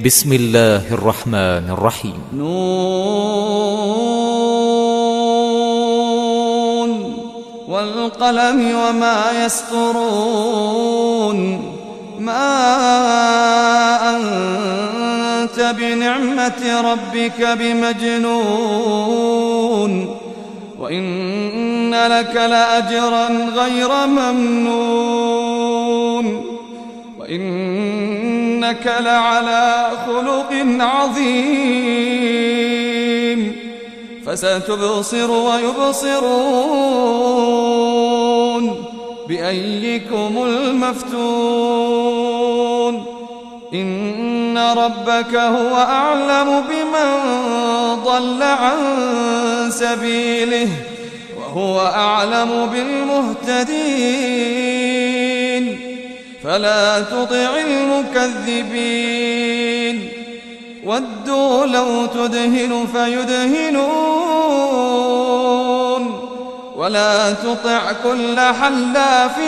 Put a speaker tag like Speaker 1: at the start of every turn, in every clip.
Speaker 1: بسم الله الرحمن الرحيم.
Speaker 2: نون والقلم وما يسطرون. ما أنت بنعمة ربك بمجنون، وإن لك لأجرا غير ممنون، وإنك لعلى خلق عظيم. فستبصر ويبصرون بأيكم المفتون. إن ربك هو أعلم بمن ضل عن سبيله، وهو أعلم بالمهتدين. فلا تطع المكذبين، ودوا لو تدهن فيدهنون. ولا تطع كل حلاف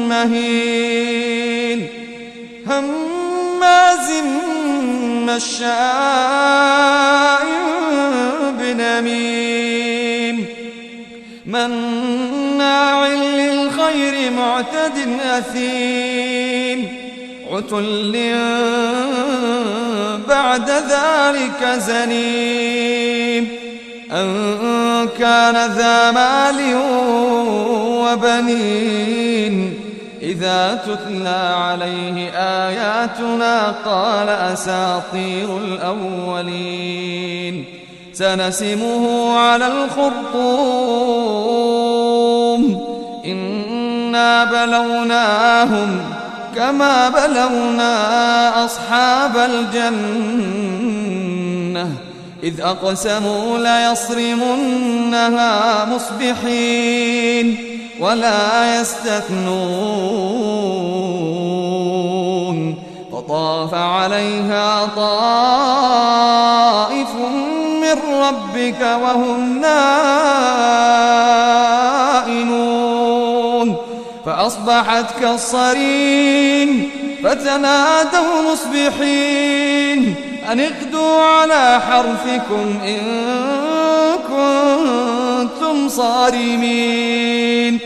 Speaker 2: مهين، هماز مشاء بنميم، مناع للخير معتد أثيم، عتل بعد ذلك زنيم. أن كان ذا مال وبنين، إذا تتلى عليه آياتنا قال أساطير الأولين. سنسمه على الخرطوم. إنا بلوناهم كما بلونا أصحاب الجنة، إذ أقسموا ليصرمنها مصبحين ولا يستثنون. فطاف عليها طائف من ربك وهم نائمون، فأصبحت كالصريم. فتنادوا مصبحين أن اغدوا على حرثكم إن كنتم صارمين.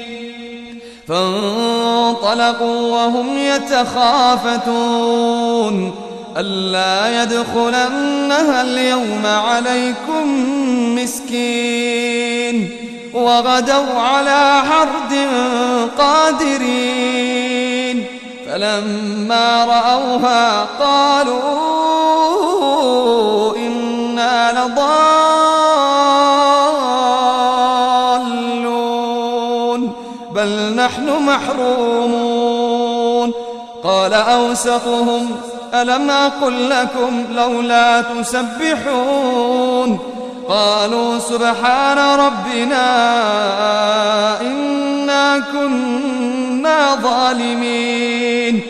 Speaker 2: فانطلقوا وهم يتخافتون ألا يدخلنها اليوم عليكم مسكين، وغدوا على حرد قادرين. فلما رأوها قالوا إنا لضالون، بل نحن محرومون. قال أوسطهم ألم أقل لكم لولا تسبحون؟ قالوا سبحان ربنا إنا كنا ظالمين.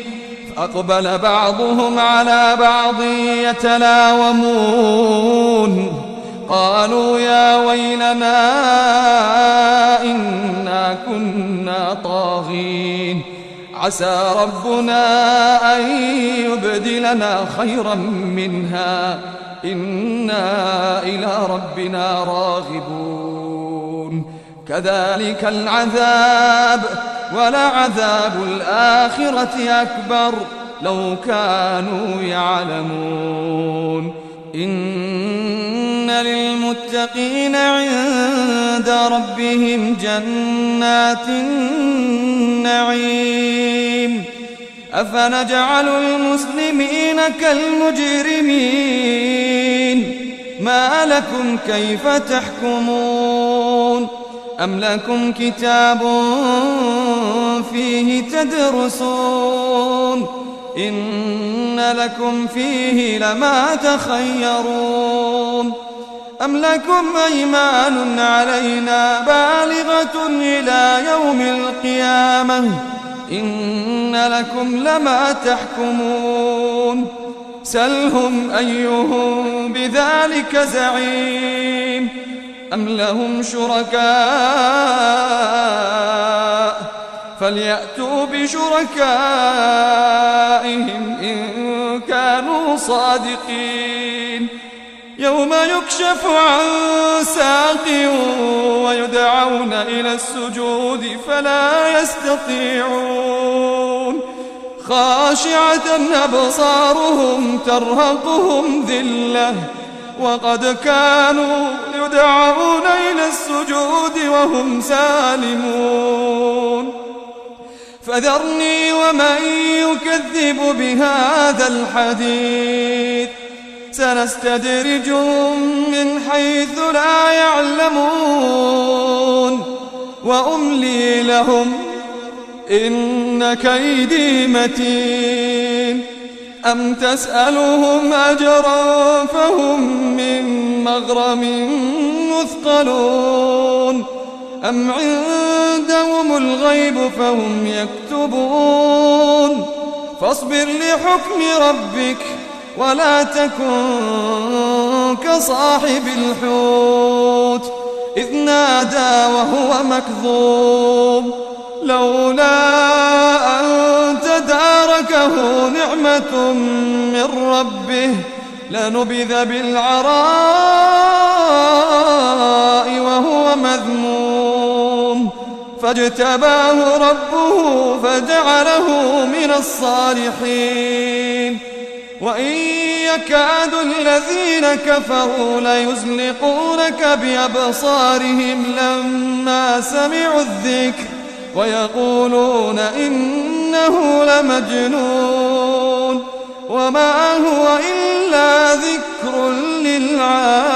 Speaker 2: فأقبل بعضهم على بعض يتلاومون. قالوا يا ويلنا إنا كنا طاغين، عسى ربنا أن يبدلنا خيرا منها إنا إلى ربنا راغبون. كذلك العذاب، ولعذاب الآخرة أكبر لو كانوا يعلمون. إن للمتقين عند ربهم جنات النعيم. أفنجعل المسلمين كالمجرمين؟ ما لكم كيف تحكمون؟ أم لكم كتاب فيه تدرسون؟ إن لكم فيه لما تخيرون. أم لكم أيمان علينا بالغة إلى يوم القيامة؟ إن لكم لما تحكمون. سلهم أيهم بذلك زعيم. أم لهم شركاء فليأتوا بشركائهم إن كانوا صادقين. يوم يكشف عن ساق ويدعون إلى السجود فلا يستطيعون، خاشعة أبصارهم ترهقهم ذلة وقد كانوا يدعون إلى السجود وهم سالمون. فذرني ومن يكذب بهذا الحديث سنستدرجهم من حيث لا يعلمون وأملي لهم إن كيدي متين. أم تسألهم أجرا فهم من مغرم مثقلون أم عندهم الغيب فهم يكتبون. فاصبر لحكم ربك ولا تكن كصاحب الحوت إذ نادى وهو مكظوم لولا أن تداركه نعمة من ربه لنبذ بالعراء وهو مذموم فاجتباه ربه فجعله من الصالحين. وإن يكاد الذين كفروا ليزلقونك بأبصارهم لما سمعوا الذكر ويقولون إنه لمجنون وما هو إلا ذكر للعالمين.